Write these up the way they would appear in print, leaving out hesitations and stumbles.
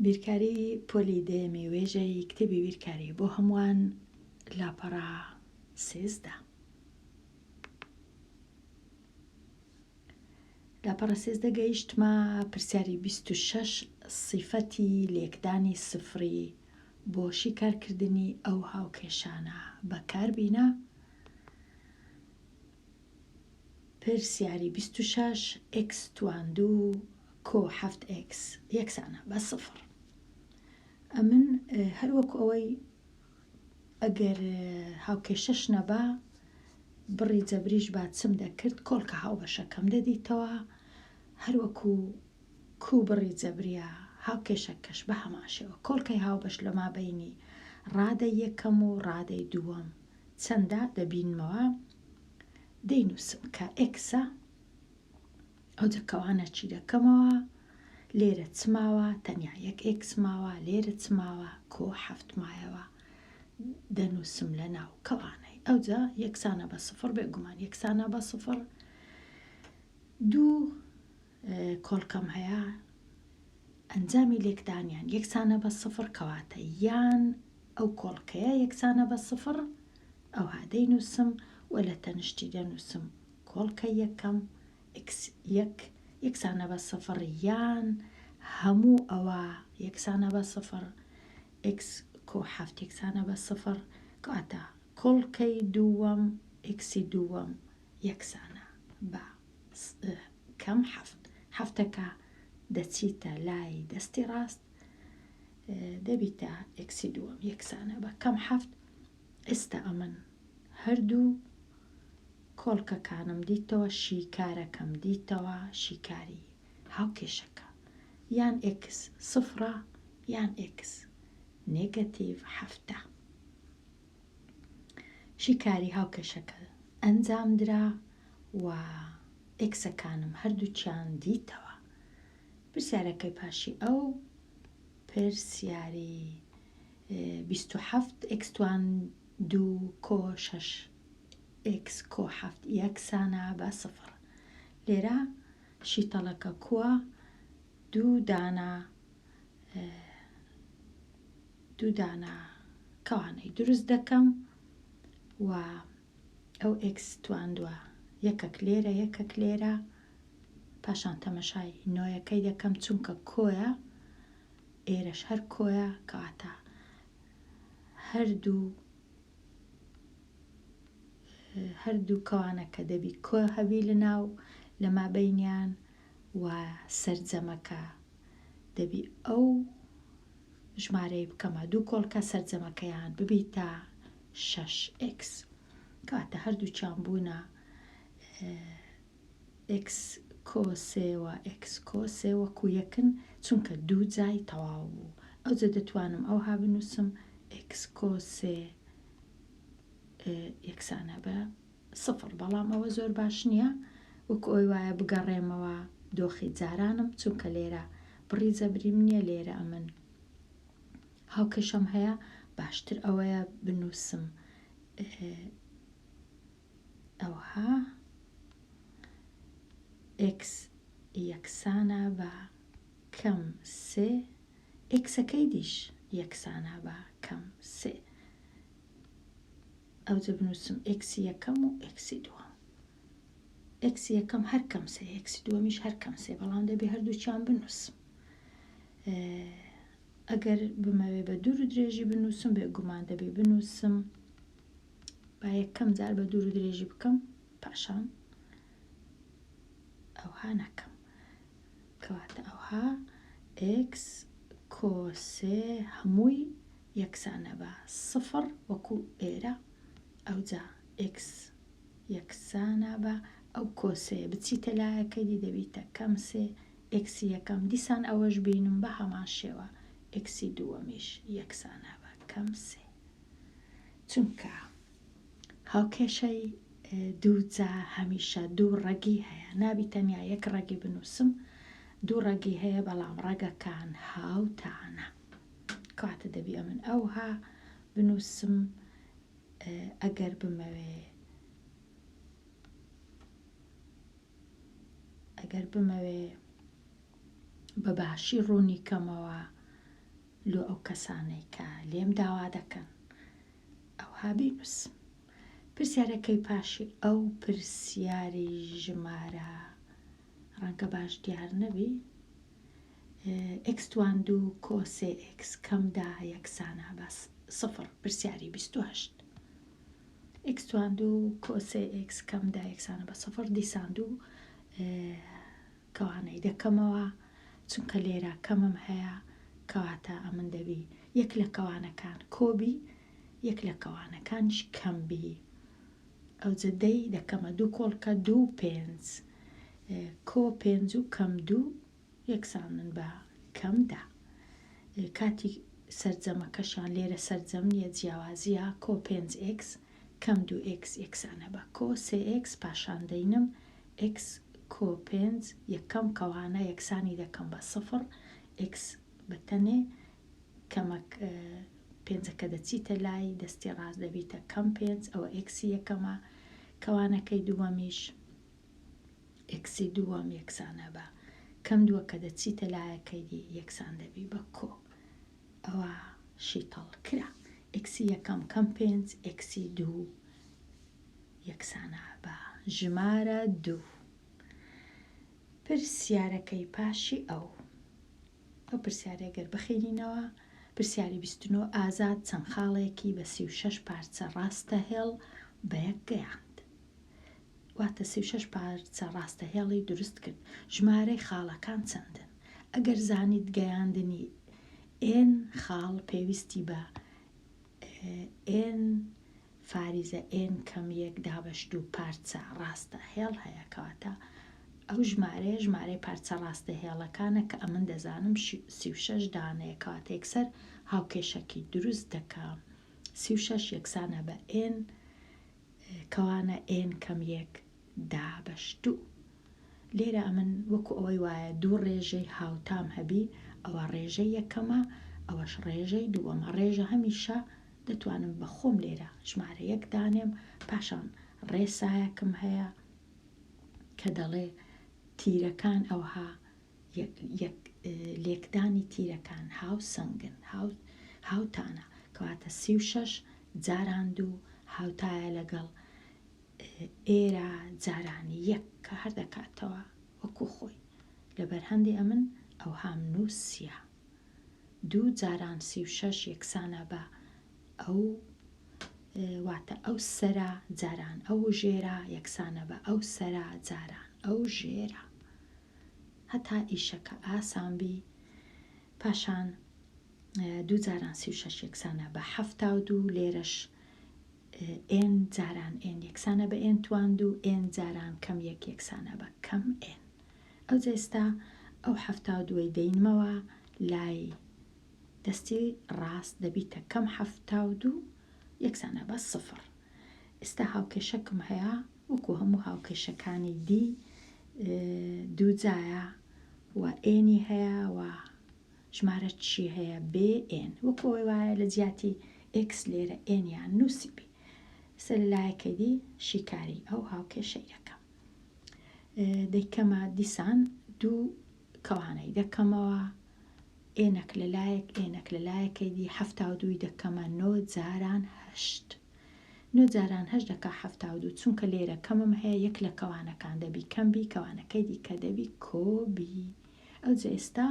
بیرکاری پۆلی دەیەمی وێژەی کتێبی بیرکاری بۆ هەمووان لاپەڕا 13. لاپەڕە 13 گەیشتمە پرسیاری 26 سیفەتی لێکدانی سفری بۆ شیکارکردنی ئەو هاوکێشانە بەکاربینە. پرسیاری 26 x تواندوو کۆ 7x یەکسانە بە سفر. ئەمن هەروەکو ئەوەی ئەگەر هاوکێشەش نەبا بڕی جەبریش با چم دەکرد کۆڵکە هاوبەشەکەم دەدیتەوە، هەروەکو کوو بڕی جەبریە هاوکێشەکەش بە هەماشەوە کۆڵکەی هاوبەش لە مابەینی ڕادەی یەکەم و ڕادەی دووەم چەندە دەبینمەوە، دەینووسم کە ئێکسە، ئەو جەکەوانە چی دەکەمەوە، لێرە چماوە تەنیا یەک ئێکس ماوە، لێرە چماوە کۆ 7 مایەوە، دەنووسم لە ناو کەوانەی ئەوجا یەکسانە بە سفر بێگومان یەکسانە بە سفر. دوو کۆڵکەم هەیە ئەنجامی لێکدانیان یەکسانە بە سفر کەواتە یان ئەو کۆڵکەیە یەکسانە بە سفر ئەوها دەینووسم و لە تەنشتی دەنووسم کۆڵکە یەکەم یەکسانە بە سفر یان هەموو ئەوە یەکسانە بە سفر x کۆ 7 یەکسانە بە سفر کەواتە کۆڵکەی دووەم ئێکسی دووەم یەکسانە بە کەم 7. هەفتەکە دەچیتە لای دەستی ڕاست دەبیتە ئێکسی دووەم یەکسانە بە کەم 7. ئێستا ئەمن هەردوو کۆڵکەکانم دیتەوە، شیکارەکەم دیتەوە، شیکاری هاوکێشەکە یان x سفرە یان x نێگەتیڤ 7. شیکاری هاوکێشەکە ئەنجامدرا و ئێکسەکانم هەردووچیان دیتەوە. پرسیارەکەی پاشی ئەو پرسیاری 27 x تواندوو کۆ 6 x کۆ 7 یەکسانە بە سفر. لێرە شیتەڵەکە کووە، دوو دانە کەوانەی دروست دەکەم و ئەو x تواندووە یەکەک لێرە یەکەک لێرە، پاشان تەمەشای نۆیەکەی دەکەم چونکە کۆیە، ئێرەش هەر کۆیە کەواتە هەردوو کەوانەکە دەبی کۆ هەبی لەناو لە مابەینیان و سەرجەمەکە دەبی ئەو ژمارەی بکەمە دوو کۆڵکە سەرجەمەکەیان ببیتە 6x کەواتە هەردووچیان بوونە x کۆ 3 و x کۆ 3 وەکو یەکن چونکە دوو جای تەواو بوو، ئەوجا دەتوانم ئەوها بنووسم x کۆ 3 یەکسانە بە سفر. بەڵام ئەوە زۆر باش نییە وەکو ئەوی وایە بگەڕێمەوە دۆخی جارانم چونکە لێرە بڕی جەبریم نییە، لێرە ئەمن هاوکێشەم هەیە، باشتر ئەوەیە بنووسم ئەوها x یەکسانە بە کەم 3 ئێکسەکەی دیش یەکسانە بە کەم 3 ئەوجا بنووسم x یەکەم و x دووەم. x یەکەم هەر کەم 3 x دووەمیش هەر کەم 3 بەڵام دەبێ هەردووچیان بنووسم. ئەگەر بمەوێ بە دوور و درێژی بنووسم بێگومان دەبێ بنووسم با یەکەم جار بە دوور و درێژی بکەم پاشان ئەوها نەکەم کەواتە ئەوها x کۆ 3 هەمووی یەکسانە بە سفر وەکو ئێرە، ئەوجا x یەکسانە بە ئەو کۆ 3 بچیتە لایەکەی دی دەبیتە کەم 3 x یەکەم دیسان ئەوەش بینم بە هەمان شێوە x دووەمیش یەکسانە بە کەم 3 چونکە هاوکێشەی دووجا هەمیشە دوو ڕەگی هەیە، نابی تەنیا یەک ڕەگی بنووسم، دوو ڕەگی هەیە بەڵام ڕەگەکان هاوتانە کەواتە دەبی ئەمن ئەوها بنووسم. ئەگەر بمەوێ بە باشی ڕوونی کەمەوە لۆ ئەو کەسانەی کە لێم داوا دەکەن ئەوها بینوس. پرسیارەکەی پاشی ئەو پرسیاری ژمارە ڕەنگە باش دیار نەبی x2 کۆسێ x کەمدا یەکسانە بە سفر. پرسیاری 28 x2 کۆسێ x کەمدا یەکسانە بە سفر. دیساندوو کەوانەی دەکەمەوە چونکە لێرە کەمم هەیە کەواتە ئەمن دەبی یەک لە کەوانەکان کۆبی یەک لە کەوانەکانش کەمبی. ئەو جدەی دەکەمە 2 کۆڵکە 2 و 5 کۆ 5 و کەم 2 یەکسانن بە کەمدا. کاتی سەرجەمەکەشان لێرە سەرجەم نیە جیاوازیە کۆ 5x کەم 2x یەکسانە بە کۆ 3x پاشان دەینم x کۆ 5 یەکەم کەوانە یەکسانی دەکەم بە سفر x بەتەنێ کەمەک پێنجەکە دەچیتە لای دەستی ڕاست دەبیتە کەم 5 ئەوە ئێکسی یەکەمە کەوانەکەی دووەمیش ئێکسی دووەم یەکسانە بە کەم دووە کە دەچیتە لایەکەی دی یەکسان دەبی بە کۆ. ئەوە شیتەڵ کرا ئێکسی یەکەم کەم 5 ئێکسی دوو یەکسانە بە ژمارە 2. پرسیارەکەی پاشی ئەو پرسیارێگەر بخێنینەوە. پرسیاری 29 ئازاد چەند خاڵێکی بە 36 پارچە ڕاستە هێڵ بە یەک گەیاند. واتە 36 پارچە ڕاستە هێڵی دروست کرد. ژمارەی خاڵەکان چەندن؟ ئەگەر زانیت گەیاندنی n خاڵ پێویستی بە n فاریزە n کەم یەک دابەشت و پارچە ڕاستە هێڵ هەیە کەواتە ئەو ژمارەی پارچە ڕاستە هێڵەکانە کە ئەمن دەزانم 36 دانەیە کەواتە یەکسەر هاوکێشەکی دروست دەکەم. 36 یەکسانە بە n کەوانە n کەم یەک دابەشت و. لێرە ئەمن وەکو ئەوەی وایە دوو ڕێژەی هاوتام هەبی ئەوە ڕێژەی یەکەمە ئەوەش ڕێژەی دووەمە. ڕێژە هەمیشە دەتوانم بە خۆم لێرە ژمارە یەک دانێم پاشان ڕێسایەکم هەیە کە دەڵێ تیرەکان ئەوها لێکدانی تیرەکان هاو سنگن هاوتانە کەواتە 36 جاران دوو هاوتایە لەگەڵ ئێرە جارانی یەک کە هەر دەکاتەوە وەکو خۆی لەبەر هەندێ ئەمن ئەو هام نووسە 2 جاران 36 یەکسانە بە ئەو واتە ئەو سەرا جاران ئەو ژێرە یەکسانە بە ئەو سەرا جاران ئەو ژێرە هەتا ئیشەکە ئاسانبی. پاشان 2 جاران 36 یەکسانە بە 72 لێرەش n جاران n یەکسانە بە n توان و n جاران کەم یەک یەکسانە بە کەم n. ئەو جێستا ئەو 72 دەینمەوە لای دەستی ڕاست دەبیتە کەم 72 یەکسانە بە سفر. ئێستا هاوکێشەکم هەیە وەکو هەموو هاوکێشەکانی دی دوو جایە و ئێنی هەیە و ژمارە چی هەیە بn وەکو ئەوەی وایە لە جیاتی x لێرە ئێنیان نووسیبی. سەر لایەکەی دی شیکاری ئەو هاوکێشەی دەکەم. دەیکەمە دیسان دوو کەوانەی دەکەمەوە ئێنەک لە لایەک ئێنەک لە لایەکەی دی 72 دەکەمە 9 جاران 8 9 جاران 8 دەکا 72 چونکە لێرە کەمم هەیە یەک لە کەوانەکان دەبی کەمبی کەوانەکەی دیکە دەبی کۆبی. ئەو جە ئێستا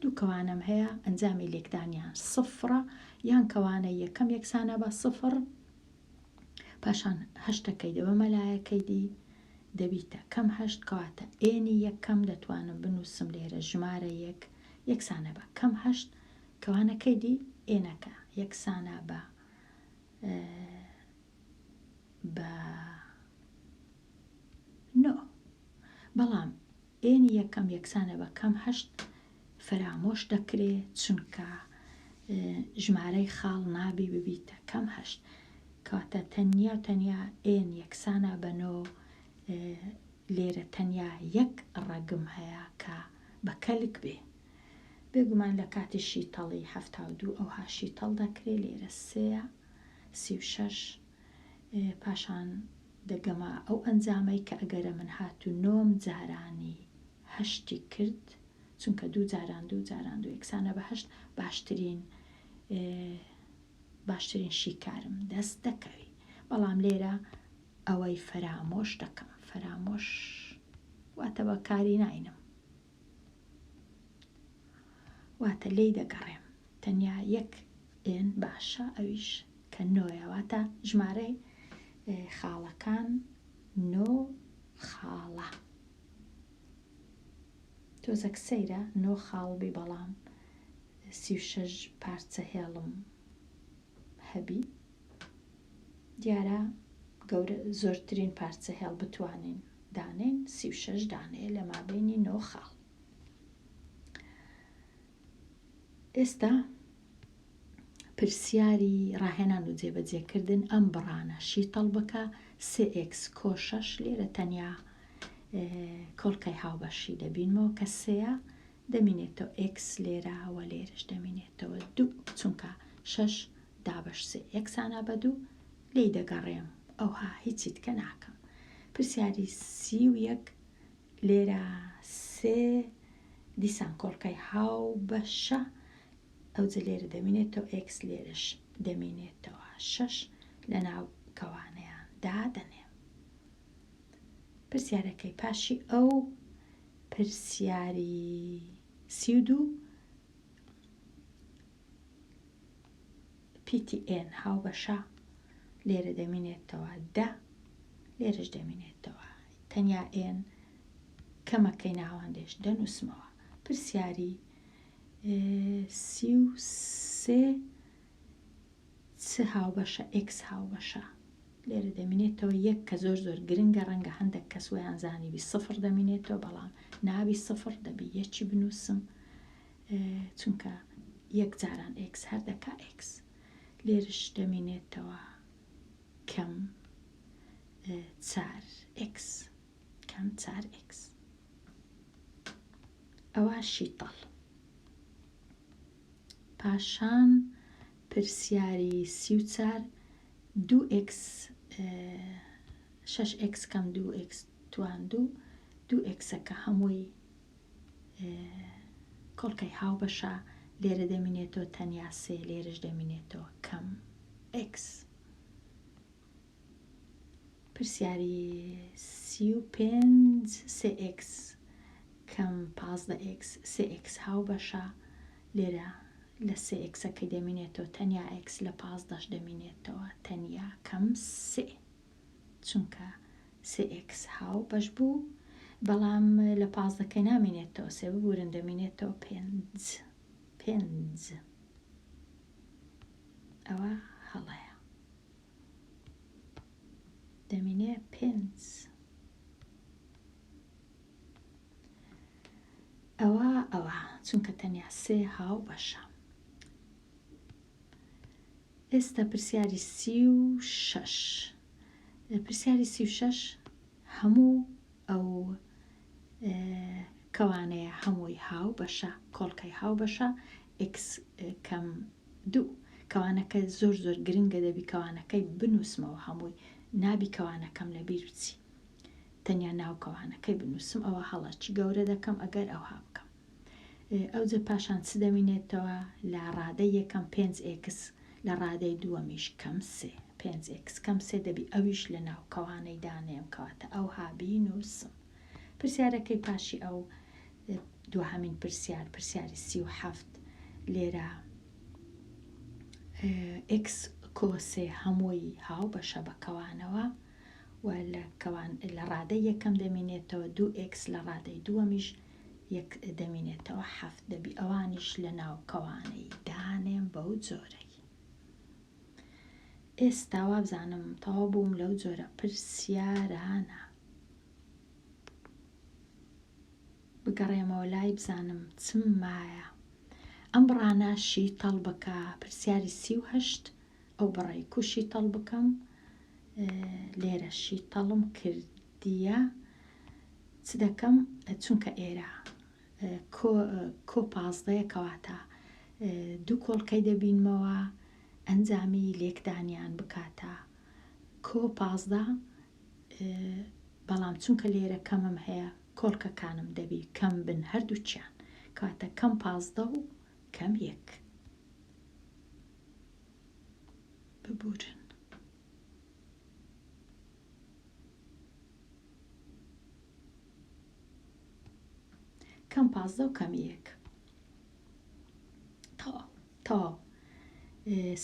دوو کەوانم هەیە ئەنجامی لێکدانیان سفرە یان کەوانە یەکەم یەکسانە بە سفر پاشان هەشتەکەی دەبەمە لایەکەی دی دەبیتە کەم 8 کەواتە ئێنی یەکەم دەتوانم بنووسم لێرە ژمارە یەک یەکسانە بە کەم 8 کەوانەکەی دی ئێنەکە یەکسانە بە 9 بەڵام ئێنی یەکەم یەکسانە بە کەم 8 فەرامۆش دەکرێت چونکە ژمارەی خاڵ نابی ببیتە کەم 8 کەواتە تەنیا ئێن یەکسانە بە 9 لێرە تەنیا یەک ڕەگم هەیە کە بە کەلک بێ. بێگومان لە کاتی شیتەڵی 72 ئەوها شیتەڵ دەکرێت لێرە 36 پاشان دەگەمە ئەو ئەنجامەی کە ئەگەرە من هاتو 9 جارانی هەشتی کرد چونکە 2 جاران 2 جاران 2 یەکسانە بە 8 باشترین باشترین شیکارم دەست دەکەوی. بەڵام لێرە ئەوەی فەرامۆش دەکەم. فەرامۆش واتە بەکاری ناینم، واتە لێی دەگەڕێم. تەنیا یەک ئێن باشە، ئەویش کە نۆیە، واتە ژمارەی خاڵەکان نۆ خاڵە. تۆزێک سەیرە نۆ خاڵبی، بەڵام 36 پارچە هێڵم هەبی، دیارە زۆرترین پارچە هێڵ بتوانین دانین 36 دانەیە لە مابینی نۆ خاڵ. ئێستا پرسیاری ڕاهێنان و جێبەجێکردن ئەم بڕانە شیتەڵ بکە 3x کۆ6. لێرە تەنیا کۆڵکەی هاوبەشی دەبینەوە کە 3 دەمینێتەوە x لێرەوە، لێرەش دەمینێتەوە 2 چونکە 6 دابەش 3 یەکسانە بە 2 لێی دەگەڕێم. ئەوها هیچی تکە ناکەم. پرسیاری 31 لێرە 3 دیسان کۆڵکەی هاوبەشە، ئەوجە لێرە دەمینێتەوە x لێرەش دەمینێتەوە 6 لە ناو کەوانەیاندا دەنێم. پرسیارەکەی پاشی ئەو پرسیاری 32 PTN هاوبەشە، لێرە دەمینێتەوە 10 لێرەش دەمینێتەوە تەنیا n کەمەکەی ناوەندێش دەنووسمەوە. پرسیاری 33 چ هاوبەشە x هاوبەشە، لێرە دەمینێتەوە یەک کە زۆر گرنگە، ڕەنگە هەندێک کەس ویان زانیبی 0 دەمینێتەوە، بەڵام نابی 0 دەبی یەکی بنووسم چونکە یەک جاران x هەر دەکا x. لێرش دەمینێتەوە کەم 4x، کەم 4x. ئەوە شیتەڵ. پاشان پرسیاری 34 2x 6x کەم 2x توان 2xەکە هەمووی کۆڵکەی هاوبەشە، لێرە دەمینێتەوە تەنیا 3 لێرەش دەمینێتەوە کەم x. پرسیاری 35 3x کەم 15x 3x هاوبەشە، لێرە لە 3xەکەی دەمینێتەوە تەنیا x، لە 15ش دەمینێتەوە تەنیا کەم 3 چونکە 3x هاوبەش بوو، بەڵام لە 15کەی نامینێتەوە 3 ببورن دەمینێتەوە 5. ئەوە هەڵەیە دەمینێ 5. ئەوە چونکە تەنیا 3 هاوبەشە. ئێستا پرسیاری 36 پرسیاری 36 هەموو ئەو کەوانەیە هەمووی هاوبەشە، کۆڵکەی هاوبەشە x کەم 2. کەوانەکە زۆر گرنگە، دەبی کەوانەکەی بنووسمەوە هەمووی، نابی کەوانەکەم لە بیر بچی، تەنیا ناو کەوانەکەی بنووسم. ئەوە هەڵەکی گەورە دەکەم ئەگەر ئەوها بکەم. ئەوجە پاشان چ دەمینێتەوە لە ڕادەی یەکەم 5x، لە ڕادەی دووەمیش کەم 3 5x کەم 3 دەبی ئەویش لە ناو کەوانەی دانێم کەواتە ئەوها بینووسم. پرسیارەکەی پاشی ئەو دووهەمین پرسیاری 37 لێرە x کۆ 3 هەمووی هاوبەشە بە کەوانەوە، و لە ڕادەی یەکەم دەمینێتەوە 2x، لە ڕادەی دووەمیش یەک دەمینێتەوە 7 دەبی ئەوانیش لە ناو کەوانەی دانێم بەو جۆرەی. ئێستا وابزانم تەواو بووم لەو جۆرە پرسیارانە. بگەڕێمەوە لای بزانم چم مایە. ئەم بڕانە شیتەڵ بکە. پرسیاری 38 ئەو بڕی کوشیتەڵ بکەم، لێرە شیتەڵم کردیە. چ دەکەم چونکە ئێرە کۆ 15 کەواتە 2 کۆڵکەی دەبینمەوە، ئەنجامی لێکدانیان بکاتە کۆ 15، بەڵام چونکە لێرە کەمم هەیە کۆڵکەکانم دەبی کەم بن هەردووچیان، کەواتە کەم 15 و کەم 1. ببورن. کەم 15 و کەم 1 تەواو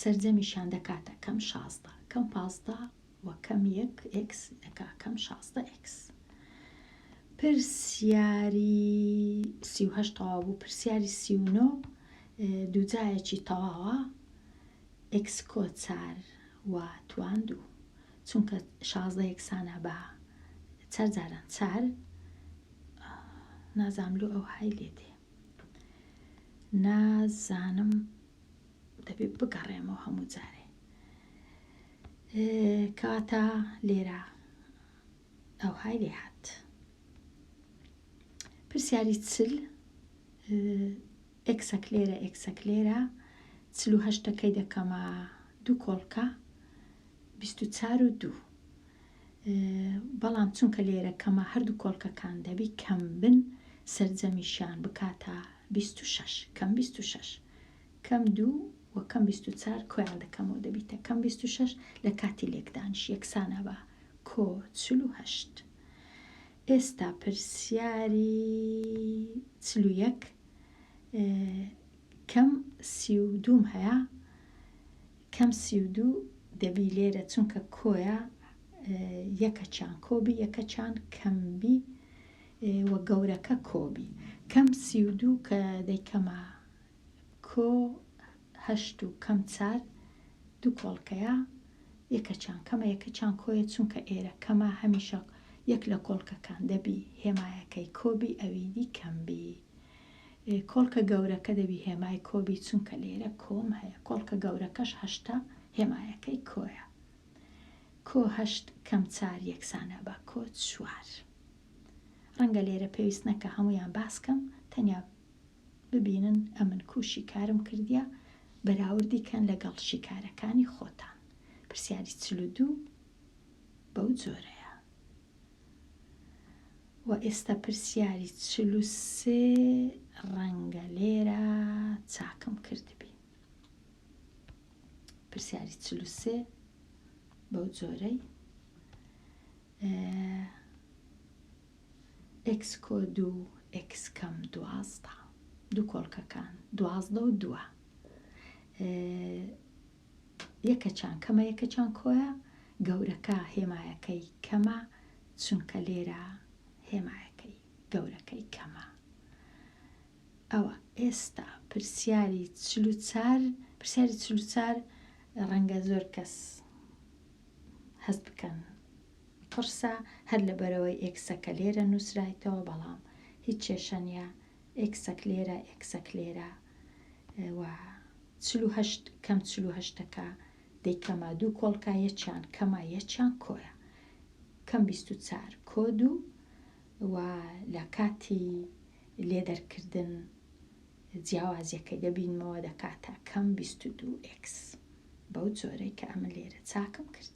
سەرجەمیشان دەکاتە کەم 16 کەم 15 و کەم 1 x دەکا کەم 16 x. پرسیاری 38 تەواو بوو. پرسیاری 39 دووجایەکی تەواوە x کۆ 4 و توان 2 چونکە 16 یەکسانە بە 4 جاران 4 نازانم لۆ ئەو های لێ دێ نازانم دەبێت بگەڕێمەوە هەموو جارێ کاتە لێرە ئەو های لێ هات. پرسیاری 40 ئێکسەک لێرە ئێکسەک لێرە 48ەکەی دەکەمە دوو کۆڵکە 24 و 2 بەڵام چونکە لێرە کەمە هەردوو کۆڵکەکان دەبی کەم بن سەرجەمیشان بکاتە 26 کەم 26 کەم 2 و کەم 24 کۆیان دەکەمەوە دەبیتە کەم 26 لە کاتی لێکدانش یەکسانە بە کۆ 48. ئێستا پرسیاری 41 کەم 32 هەیە کەم 32 دەبی لێرە چونکە کۆیە یەکەچان کۆبی یەکەچان کەمبی وە گەورەکە کۆبی کەم 32 کە دەیکەمە کۆ 8 و کەم 4 دوو کۆڵکەیە یەکەچان کەمە یەکەچان کۆیە چونکە ئێرە کەمە هەمیشە یەک لە کۆڵکەکان دەبی هێمایەکەی کۆبی ئەویدی کەمبی کۆڵکە گەورەکە دەبی هێمای کۆبی چونکە لێرە کۆم هەیە کۆڵکە گەورەکەش 8 هێمایەکەی کۆیە کۆ 8 کەم 4 یەکسانە بە کۆ 4. ڕەنگە لێرە پێویست نەکە هەمویان باسکەم تەنیا ببینن ئەمن کوشی کارم کردیە بەراوردی کەن لەگەڵ شیکارەکانی خۆتان. پرسیاری 42 بەو جۆرەیە و ئێستا پرسیاری 43 ڕەنگە لێرە چاکم کردبی. پرسیاری 43 بەو جۆرەی x کۆ 2 x کەم 12 دوو کۆڵکەکان 12 و 2 یەکەچان کەمە یەکەچان کۆیە گەورەکە هێمایەکەی کەمە چونکە لێرە هێمایەکەی گەورەکەی کەمە. ئەوە ئێستا پرسیاری 44 ڕەنگە زۆر کەس هەست بکەن قرسە هەر لەبەرەوەی ئێکسەکە لێرە نووسرایتەوە بەڵام هیچ کێشە نیە ئێکسەک لێرە ئێکسەک لێرە و 48 کەم 48ەکە دەیکەمە دوو کۆڵکە یەکیان کەمە یەکیان کۆیە کەم 24 کۆ 2 و لە کاتی لێدەرکردن جیاوازیەکەی دەبینمەوە دەکاتە کەم 22x بەو جۆرەی کە ئەمە لێرە چاکم کرد.